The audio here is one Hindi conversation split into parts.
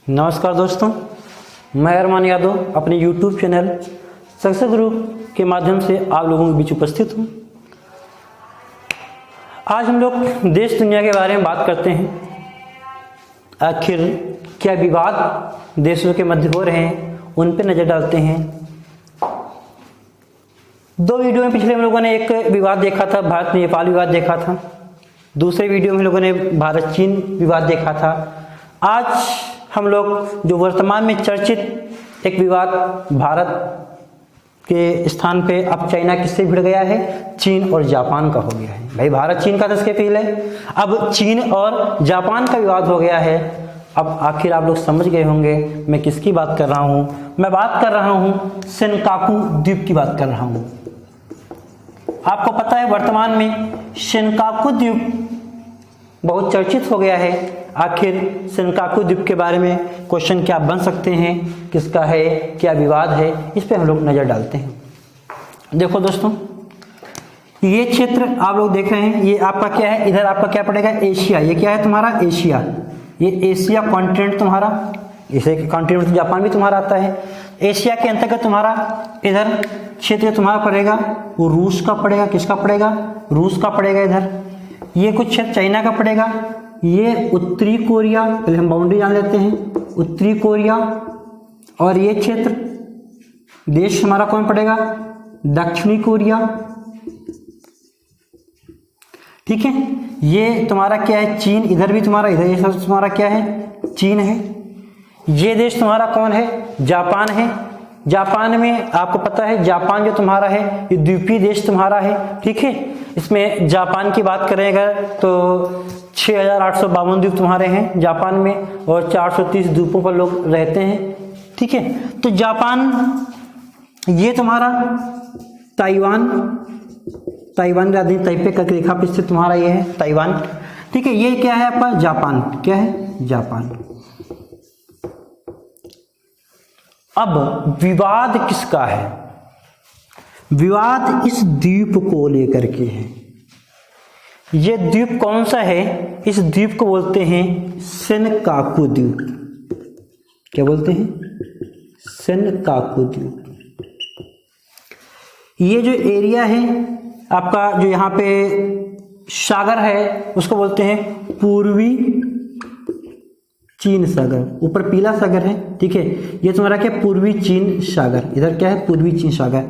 नमस्कार दोस्तों, मैं अरमान यादव अपने YouTube चैनल सक्सेस ग्रुप के माध्यम से आप लोगों के बीच उपस्थित हूँ। आज हम लोग देश दुनिया के बारे में बात करते हैं। आखिर क्या विवाद देशों के मध्य हो रहे हैं, उन पर नज़र डालते हैं। दो वीडियो में पिछले हम लोगों ने एक विवाद देखा था, भारत नेपाल विवाद देखा था। दूसरे वीडियो में हम लोगों ने भारत चीन विवाद देखा था। आज हम लोग जो वर्तमान में चर्चित एक विवाद भारत के स्थान पे अब चाइना किससे भिड़ गया है, चीन और जापान का हो गया है। भाई भारत चीन का दस के पहले अब चीन और जापान का विवाद हो गया है। अब आखिर आप लोग समझ गए होंगे मैं किसकी बात कर रहा हूँ। मैं बात कर रहा हूँ सेनकाकू द्वीप की बात कर रहा हूँ। आपको पता है वर्तमान में सेनकाकू द्वीप बहुत चर्चित हो गया है। आखिर सेनकाकू द्वीप के बारे में क्वेश्चन क्या बन सकते हैं, किसका है, क्या विवाद है, इस पे हम लोग नज़र डालते हैं। देखो दोस्तों, ये क्षेत्र आप लोग देख रहे हैं, ये आपका क्या है, इधर आपका क्या पड़ेगा, एशिया। ये क्या है तुम्हारा, एशिया। ये एशिया कॉन्टिनेंट तुम्हारा, इसे कॉन्टिनेंट जापान भी तुम्हारा आता है। एशिया के अंतर्गत तुम्हारा इधर क्षेत्र तुम्हारा पड़ेगा, वो रूस का पड़ेगा। किसका पड़ेगा, रूस का पड़ेगा इधर। ये कुछ क्षेत्र चाइना का पड़ेगा। ये उत्तरी कोरिया, पहले हम बाउंड्री जान लेते हैं, उत्तरी कोरिया। और ये क्षेत्र देश हमारा कौन पड़ेगा, दक्षिणी कोरिया। ठीक है, ये तुम्हारा क्या है, चीन। इधर भी तुम्हारा, इधर ये सब तुम्हारा क्या है, चीन है। ये देश तुम्हारा कौन है, जापान है। जापान में आपको पता है जापान जो तुम्हारा है ये द्वीपीय देश तुम्हारा है। ठीक है, इसमें जापान की बात करें अगर तो 6852 द्वीप तुम्हारे हैं जापान में, और 430 द्वीपों पर लोग रहते हैं। ठीक है, तो जापान, ये तुम्हारा ताइवान, ताइवान राजधानी ताइपे का रेखा पे स्थित तुम्हारा ये है ताइवान। ठीक है, ये क्या है आपका, जापान। क्या है, जापान। अब विवाद किसका है, विवाद इस द्वीप को लेकर के है। ये द्वीप कौन सा है, इस द्वीप को बोलते हैं सेनकाकू द्वीप। क्या बोलते हैं, सेनकाकू द्वीप। ये जो एरिया है आपका, जो यहाँ पे सागर है, उसको बोलते हैं पूर्वी चीन सागर। ऊपर पीला सागर है। ठीक है, ये तुम्हारा क्या, पूर्वी चीन सागर। इधर क्या है, पूर्वी चीन सागर।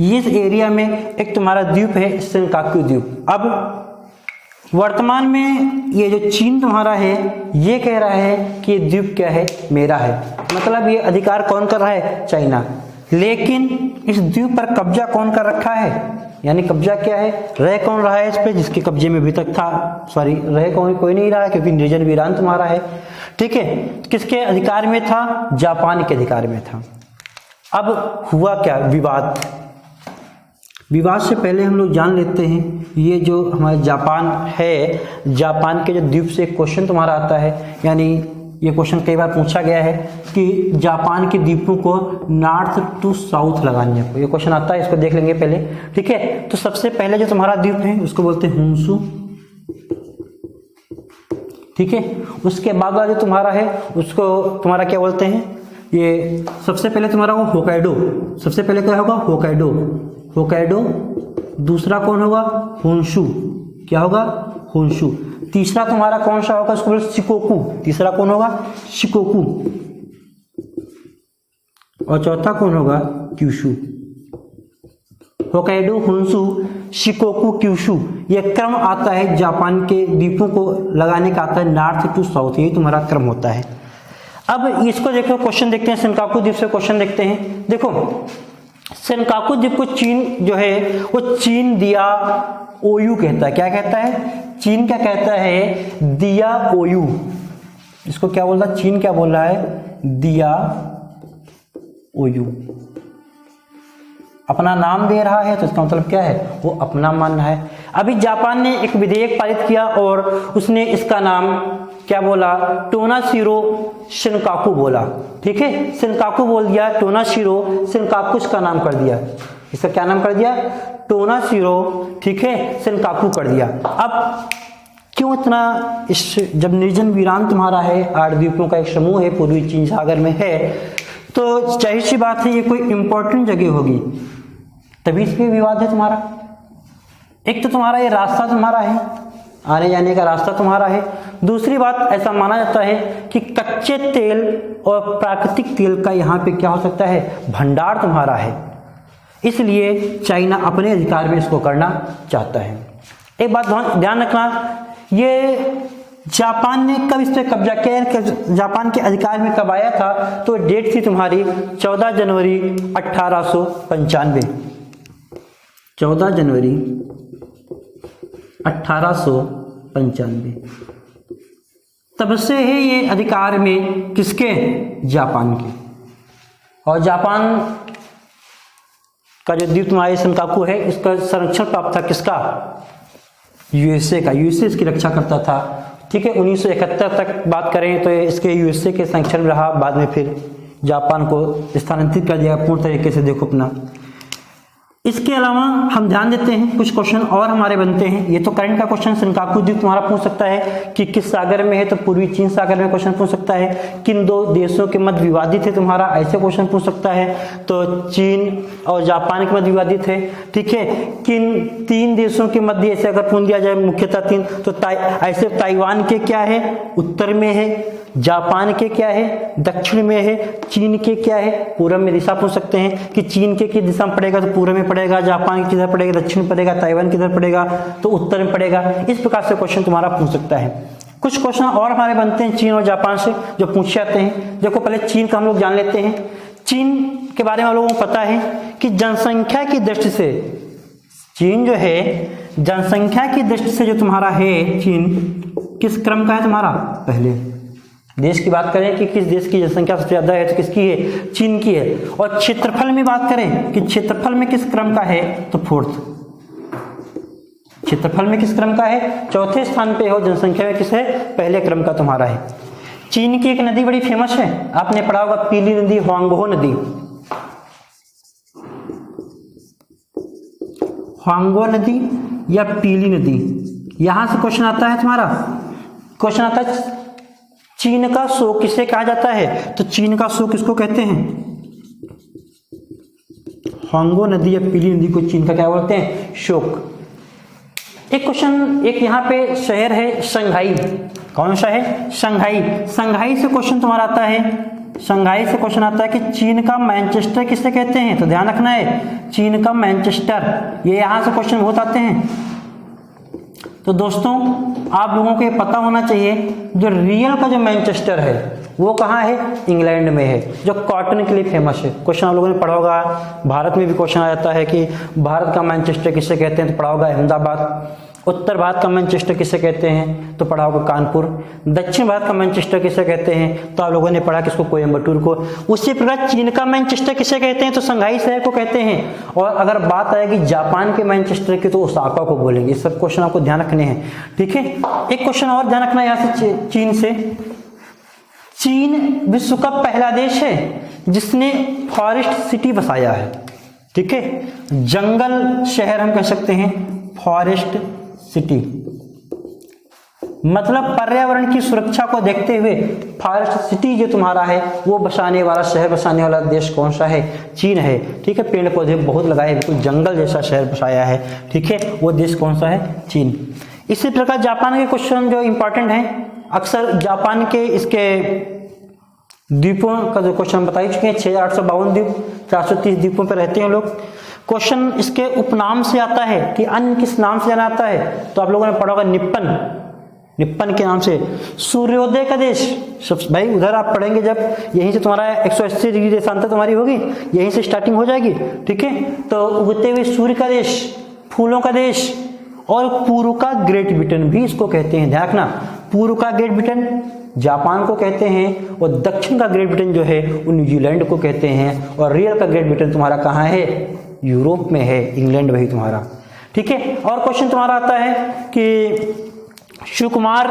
ये इस एरिया में एक तुम्हारा द्वीप है सेनकाकू द्वीप। अब वर्तमान में ये जो चीन तुम्हारा है ये कह रहा है कि ये द्वीप क्या है, मेरा है। मतलब ये अधिकार कौन कर रहा है, चाइना। लेकिन इस द्वीप पर कब्जा कौन कर रखा है, यानी कब्जा क्या है, रह कौन रहा है इस पे, जिसके कब्जे में अभी तक था, सॉरी रह कोई नहीं रहा है क्योंकि निर्जन वीरान तुम्हारा है। ठीक है, किसके अधिकार में था, जापान के अधिकार में था। अब हुआ क्या, विवाद। विवाद से पहले हम लोग जान लेते हैं ये जो हमारा जापान है, जापान के जो द्वीप से क्वेश्चन तुम्हारा आता है, यानी ये क्वेश्चन कई बार पूछा गया है कि जापान के द्वीपों को नॉर्थ टू साउथ लगाने को, ये क्वेश्चन आता है, इसको देख लेंगे पहले। ठीक है, तो सबसे पहले जो तुम्हारा द्वीप है उसको बोलते हैं होन्शु। ठीक है, उसके बाद जो तुम्हारा है उसको तुम्हारा क्या बोलते हैं, ये सबसे पहले तुम्हारा वो होकाइडो। सबसे पहले क्या होगा, होकाइडो, होकाइडो। दूसरा कौन होगा, होन्शु। क्या होगा, होन्शु। तीसरा तुम्हारा कौन सा होगा, उसको बोलते शिकोकू। तीसरा कौन होगा, शिकोकू। और चौथा कौन होगा, Kyushu. Hokkaido, Honshu, Shikoku, Kyushu, ये क्रम आता है जापान के द्वीपों को लगाने का, आता है नॉर्थ टू साउथ, ये तुम्हारा क्रम होता है। अब इसको देखो, क्वेश्चन देखते हैं, सेनकाकू द्वीप से क्वेश्चन देखते हैं। देखो सेनकाकू द्वीप को चीन जो है वो चीन दिया ओयू कहता है। क्या कहता है, चीन क्या कहता है, दिया ओयू। इसको क्या बोल रहा है, चीन क्या बोल रहा है, दिया ओयू। अपना नाम दे रहा है तो इसका मतलब क्या है, वो अपना मान रहा है। अभी जापान ने एक विधेयक पारित किया और उसने इसका नाम क्या बोला, टोनाशिरो सेनकाकू बोला। ठीक है, सेनकाकू बोल दिया, टोनाशिरो सेनकाकू इसका नाम कर दिया। इसका क्या नाम कर दिया, टोनाशिरो। ठीक है, सेनकाकू कर दिया। अब क्यों इतना जब निर्जन वीरान तुम्हारा है, 8 द्वीपों का एक समूह है, पूर्वी चीन सागर में है, तो जाहिर सी बात है ये कोई इंपॉर्टेंट जगह होगी, तभी इसमें विवाद है तुम्हारा। एक तो तुम्हारा ये रास्ता तुम्हारा है, आने जाने का रास्ता तुम्हारा है। दूसरी बात, ऐसा माना जाता है कि कच्चे तेल और प्राकृतिक तेल का यहाँ पे क्या हो सकता है, भंडार तुम्हारा है, इसलिए चाइना अपने अधिकार में इसको करना चाहता है। एक बात ध्यान रखना, ये जापान ने कब इस पर कब्जा किया, जापान के अधिकार में कब आया था, तो डेट थी तुम्हारी 14 जनवरी 1895। 14 जनवरी 1895 तब से है ये अधिकार में किसके, जापान के। और जापान का जो द्वीप तुम्हारे सेनकाकू है, इसका संरक्षण प्राप्त था किसका, यूएसए का। यूएसए इसकी रक्षा करता था, ठीक है। 1971 तक बात करें तो इसके यूएसए के संरक्षण में रहा, बाद में फिर जापान को स्थानांतरित कर दिया पूर्ण तरीके से, देखो अपना। इसके अलावा हम ध्यान देते हैं, कुछ क्वेश्चन और हमारे बनते हैं। ये तो करंट का क्वेश्चन, सेनकाकू द्वीप तुम्हारा पूछ सकता है कि किस सागर में है, तो पूर्वी चीन सागर में क्वेश्चन पूछ सकता है। किन 2 देशों के मध्य विवादित है तुम्हारा, ऐसे क्वेश्चन पूछ सकता है, तो चीन और जापान के मध्य विवादित है, ठीक है। किन 3 देशों के मध्य, ऐसे अगर पूछ दिया जाए मुख्यतः 3, तो ऐसे ताइवान के क्या है, उत्तर में है, जापान के क्या है, दक्षिण में है, चीन के क्या है, पूर्व में दिशा पूछ सकते हैं कि चीन के किस दिशा में पड़ेगा, तो पूर्व में पड़ेगा, जापान किधर पड़ेगा, दक्षिण में पड़ेगा, ताइवान किधर पड़ेगा, तो उत्तर में पड़ेगा। इस प्रकार से क्वेश्चन तुम्हारा पूछ सकता है। कुछ क्वेश्चन और हमारे बनते हैं चीन और जापान से, जो पूछे जाते हैं। देखो पहले चीन का हम लोग जान लेते हैं। चीन के बारे में हम लोगों को पता है कि जनसंख्या की दृष्टि से चीन जो है, जनसंख्या की दृष्टि से जो तुम्हारा है, चीन किस क्रम का है तुम्हारा, पहले। देश की बात करें कि किस देश की जनसंख्या सबसे ज्यादा है, तो किसकी है, चीन की है। और क्षेत्रफल में बात करें कि क्षेत्रफल में किस क्रम का है, तो 4th। क्षेत्रफल में किस क्रम का है, 4थे स्थान पे हो। जनसंख्या में किस है, पहले क्रम का तुम्हारा है। चीन की एक नदी बड़ी फेमस है, आपने पढ़ा होगा, पीली नदी, हुआंगहो नदी। हुआंगहो नदी या पीली नदी, यहां से क्वेश्चन आता है तुम्हारा। क्वेश्चन आता है चीन का शोक किसे कहा जाता है, तो चीन का शोक किसको कहते हैं, हुआंगहो नदी या पीली नदी को चीन का क्या बोलते हैं, शोक। एक क्वेश्चन, एक यहाँ पे शहर है शंघाई, कौन सा है, शंघाई। शंघाई से क्वेश्चन तुम्हारा आता है, शंघाई से क्वेश्चन आता है कि चीन का मैनचेस्टर किसे कहते हैं, तो ध्यान रखना है, चीन का मैनचेस्टर। ये यहां से क्वेश्चन बहुत आते हैं। तो दोस्तों आप लोगों को ये पता होना चाहिए, जो रियल का जो मैनचेस्टर है वो कहाँ है, इंग्लैंड में है, जो कॉटन के लिए फेमस है। क्वेश्चन आप लोगों ने पढ़ा होगा, भारत में भी क्वेश्चन आ जाता है कि भारत का मैनचेस्टर किसे कहते हैं, तो पढ़ा होगा अहमदाबाद। उत्तर भारत का मैनचेस्टर किसे कहते हैं, तो पढ़ा होगा कानपुर। दक्षिण भारत का मैनचेस्टर किसे कहते हैं, तो आप लोगों ने पढ़ा किसको, कोयम्बटूर को। उसी प्रकार चीन का मैनचेस्टर किसे कहते हैं, तो शंघाई शहर को कहते हैं। और अगर बात आएगी जापान के मैनचेस्टर की, तो ओसाका को बोलेंगे। सब क्वेश्चन आपको ध्यान रखने हैं, ठीक है। एक क्वेश्चन और ध्यान रखना यहाँ से चीन से। चीन विश्व का पहला देश है जिसने फॉरेस्ट सिटी बसाया है, ठीक है। जंगल शहर हम कह सकते हैं, फॉरेस्ट सिटी, मतलब पर्यावरण की सुरक्षा को देखते हुए फॉरेस्ट सिटी जो तुम्हारा है वो बसाने वाला, शहर बसाने वाला देश कौन सा है, चीन है, ठीक है। पेड़ पौधे बहुत लगाए, बिल्कुल जंगल जैसा शहर बसाया है, ठीक है। वो देश कौन सा है, चीन। इसी प्रकार जापान के क्वेश्चन जो इंपॉर्टेंट हैं, अक्सर जापान के इसके द्वीपों का जो क्वेश्चन बता ही चुके हैं, 6852 द्वीप, 430 द्वीपों पर रहते हैं लोग। क्वेश्चन इसके उपनाम से आता है कि अन्य किस नाम से जाना आता है, तो आप लोगों ने पढ़ा होगा निप्पन, निप्पन के नाम से। सूर्योदय का देश, सब भाई उधर आप पढ़ेंगे जब, यहीं से तुम्हारा 180 डिग्री देशांतर तुम्हारी होगी, यहीं से स्टार्टिंग हो जाएगी, ठीक है। तो उगते हुए सूर्य का देश, फूलों का देश, और पूर्व का ग्रेट ब्रिटेन भी इसको कहते हैं। ध्यान रखना, पूर्व का ग्रेट ब्रिटेन जापान को कहते हैं, और दक्षिण का ग्रेट ब्रिटेन जो है वो न्यूजीलैंड को कहते हैं, और रियल का ग्रेट ब्रिटेन तुम्हारा कहाँ है, यूरोप में है, इंग्लैंड वही तुम्हारा, ठीक है। और क्वेश्चन तुम्हारा आता है कि सुकुमार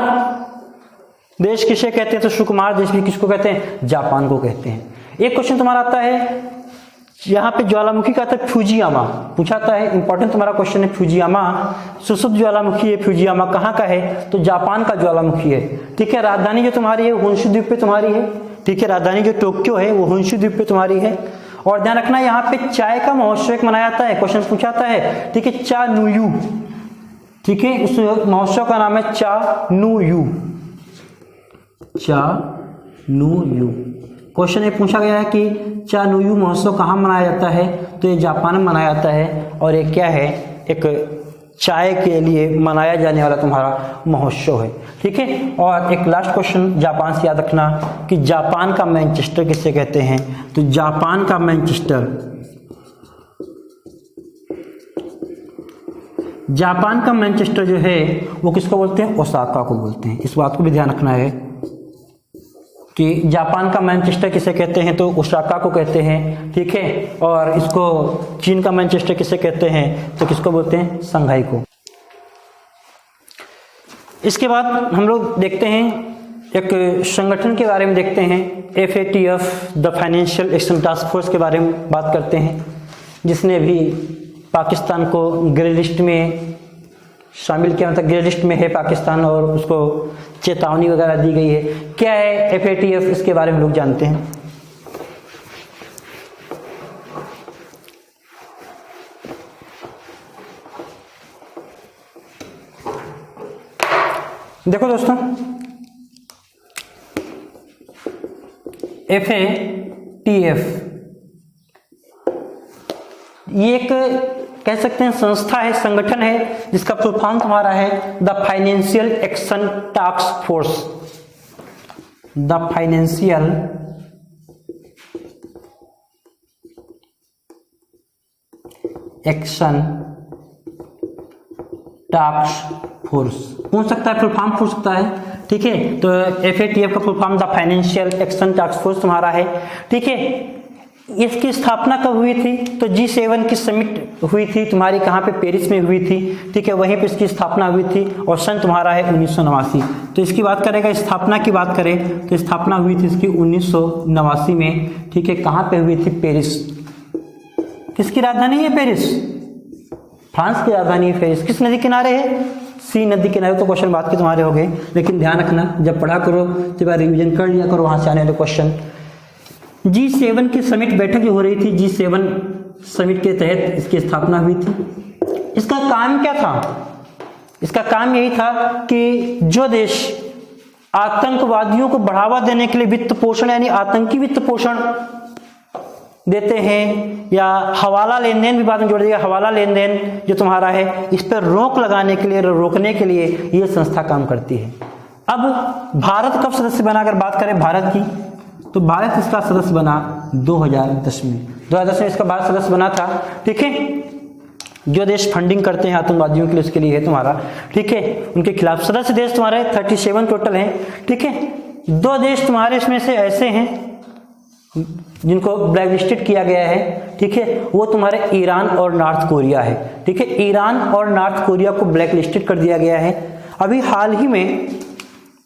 देश किसे कहते हैं, तो सुकुमार देश भी किसको कहते हैं, जापान को कहते हैं। एक क्वेश्चन तुम्हारा आता है यहाँ पे ज्वालामुखी का था फ्यूजियामा, पूछा था है, इंपॉर्टेंट तुम्हारा क्वेश्चन है फ्यूजियामा। सुसुप्त ज्वालामुखी है फ्यूजियामा, कहाँ का है? तो जापान का ज्वालामुखी है। ठीक है, राजधानी जो तुम्हारी है होन्शु द्वीप पे तुम्हारी है। ठीक है, राजधानी जो टोक्यो है वो होन्शु द्वीप पे तुम्हारी है। और ध्यान रखना यहाँ पे चाय का महोत्सव एक मनाया जाता है, क्वेश्चन पूछाता है। ठीक है, चा नुयू। ठीक है, उस महोत्सव का नाम है चा नुयू, चा नुयू। क्वेश्चन ये पूछा गया है कि चा नुयू महोत्सव कहाँ मनाया जाता है? तो ये जापान में मनाया जाता है और ये क्या है? एक चाय के लिए मनाया जाने वाला तुम्हारा महोत्सव है। ठीक है, और एक लास्ट क्वेश्चन जापान से याद रखना कि जापान का मैनचेस्टर किसे कहते हैं? तो जापान का मैनचेस्टर, जापान का मैनचेस्टर जो है वो किसको बोलते हैं? ओसाका को बोलते हैं। इस बात को भी ध्यान रखना है कि जापान का मैनचेस्टर किसे कहते हैं? तो ओसाका को कहते हैं। ठीक है, और इसको चीन का मैनचेस्टर किसे कहते हैं? तो किसको बोलते हैं? शंघाई को। इसके बाद हम लोग देखते हैं एक संगठन के बारे में देखते हैं, FATF, the financial action task force के बारे में बात करते हैं, जिसने भी पाकिस्तान को ग्रे लिस्ट में शामिल किया, मतलब ग्रे लिस्ट में है पाकिस्तान और उसको चेतावनी वगैरह दी गई है। क्या है FATF? इसके बारे में लोग जानते हैं। देखो दोस्तों, FATF ये एक कह सकते हैं संस्था है, संगठन है, जिसका फुल फॉर्म तुम्हारा है the financial action task force. The financial action task force पूछ सकता है, फुल फॉर्म पूछ सकता है। ठीक है, तो FATF का full form the financial action task force तुम्हारा है। ठीक है, इसकी स्थापना कब हुई थी? तो G7 की समिट हुई थी तुम्हारी, कहाँ पे? पेरिस में हुई थी। ठीक है, वहीं पे इसकी स्थापना हुई थी और सन तुम्हारा है 1989। तो इसकी बात करेगा, स्थापना की बात करें तो स्थापना हुई थी इसकी 1989 में। ठीक है, कहाँ पे हुई थी? पेरिस। किसकी राजधानी है? पेरिस, फ्रांस की राजधानी है पेरिस। किस नदी किनारे है? सी नदी किनारे। तो क्वेश्चन बात के तुम्हारे हो गए, लेकिन ध्यान रखना जब पढ़ा करो तो बार रिविजन कर लिया करो, वहां से आने वाले क्वेश्चन। G7 की समिट बैठक जो हो रही थी, G7 समिट के तहत इसकी स्थापना हुई थी। इसका काम क्या था? इसका काम यही था कि जो देश आतंकवादियों को बढ़ावा देने के लिए वित्त पोषण यानी आतंकी वित्त पोषण देते हैं या हवाला लेन देन भी बाद में जोड़ दिया, हवाला लेन देन जो तुम्हारा है, इस पर रोक लगाने के लिए, रोकने के लिए ये संस्था काम करती है। अब भारत कब सदस्य बना? अगर बात करें भारत की, तो भारत इसका सदस्य बना 2010 में। 2010 में इसका भारत सदस्य बना था। ठीक है, जो देश फंडिंग करते हैं आतंकवादियों के लिए उसके लिए है तुम्हारा। ठीक है, उनके खिलाफ सदस्य देश तुम्हारे 37 टोटल हैं। ठीक है, 2 देश तुम्हारे इसमें से ऐसे हैं जिनको ब्लैक लिस्टेड किया गया है। ठीक है, वो तुम्हारे ईरान और नॉर्थ कोरिया है। ठीक है, ईरान और नॉर्थ कोरिया को ब्लैक लिस्टेड कर दिया गया है। अभी हाल ही में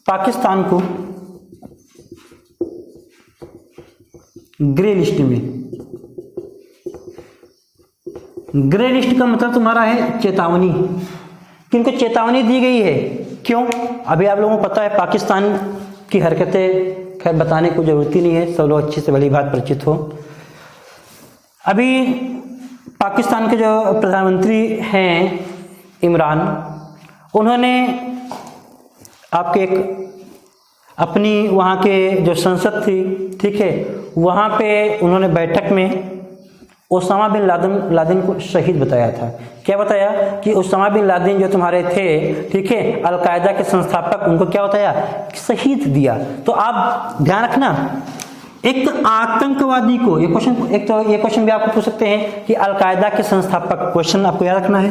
पाकिस्तान को ग्रे लिस्ट में, ग्रे लिस्ट का मतलब तुम्हारा है चेतावनी, किनको चेतावनी दी गई है? क्यों? अभी आप लोगों को पता है पाकिस्तान की हरकतें, खैर बताने को जरूरत ही नहीं है, सब लोग अच्छे से भली बात परिचित हो। अभी पाकिस्तान के जो प्रधानमंत्री हैं इमरान, उन्होंने आपके एक अपनी वहाँ के जो संसद थी, ठीक है, वहाँ पे उन्होंने बैठक में ओसामा बिन लादेन को शहीद बताया था। क्या बताया? कि ओसामा बिन लादेन जो तुम्हारे थे, ठीक है, अलकायदा के संस्थापक, उनको क्या बताया? शहीद दिया। तो आप ध्यान रखना, एक आतंकवादी को, ये क्वेश्चन, एक तो ये क्वेश्चन भी आपको पूछ सकते हैं कि अलकायदा के संस्थापक, क्वेश्चन आपको याद रखना है,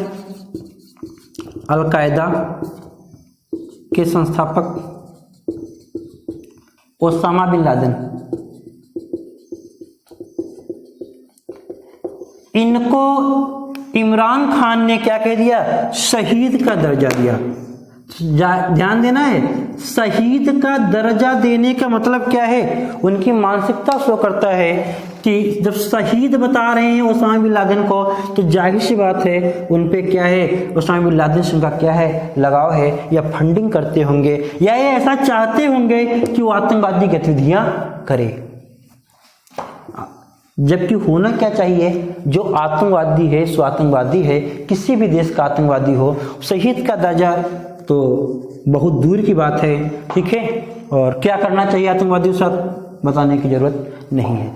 अलकायदा के संस्थापक ओसामा बिन लादेन, इनको इमरान खान ने क्या कह दिया? शहीद का दर्जा दिया। ध्यान देना है, शहीद का दर्जा देने का मतलब क्या है, उनकी मानसिकता शो करता है कि जब शहीद बता रहे हैं ओसामा बिन लादेन को, तो जाहिर सी बात है उन पे क्या है, ओसामा बिन लादेन से उनका क्या है, लगाव है, या फंडिंग करते होंगे, या ये ऐसा चाहते होंगे कि वो आतंकवादी गतिविधियां करे। जबकि होना क्या चाहिए, जो आतंकवादी है सो आतंकवादी है, किसी भी देश का आतंकवादी हो, शहीद का दर्जा तो बहुत दूर की बात है, ठीक है। और क्या करना चाहिए आतंकवादियों के साथ बताने की जरूरत नहीं है।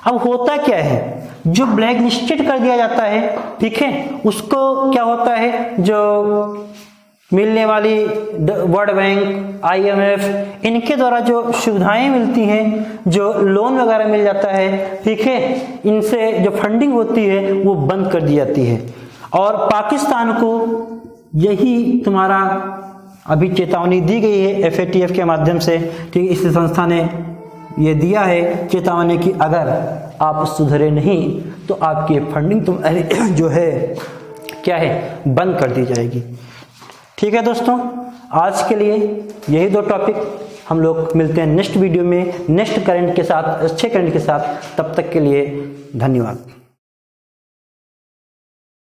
अब होता क्या है, जो ब्लैक लिस्टेड कर दिया जाता है, ठीक है, उसको क्या होता है, जो मिलने वाली वर्ल्ड बैंक, IMF, इनके द्वारा जो सुविधाएं मिलती हैं, जो लोन वगैरह मिल जाता है, ठीक है, इनसे जो फंडिंग होती है वो बंद कर दी जाती है। और पाकिस्तान को यही तुम्हारा अभी चेतावनी दी गई है FATF के माध्यम से, ठीक, इस संस्था ने ये दिया है चेतावनी कि अगर आप सुधरे नहीं तो आपकी फंडिंग जो है क्या है, बंद कर दी जाएगी। ठीक है दोस्तों, आज के लिए यही 2 टॉपिक, हम लोग मिलते हैं नेक्स्ट वीडियो में नेक्स्ट करंट के साथ, अच्छे करंट के साथ। तब तक के लिए धन्यवाद।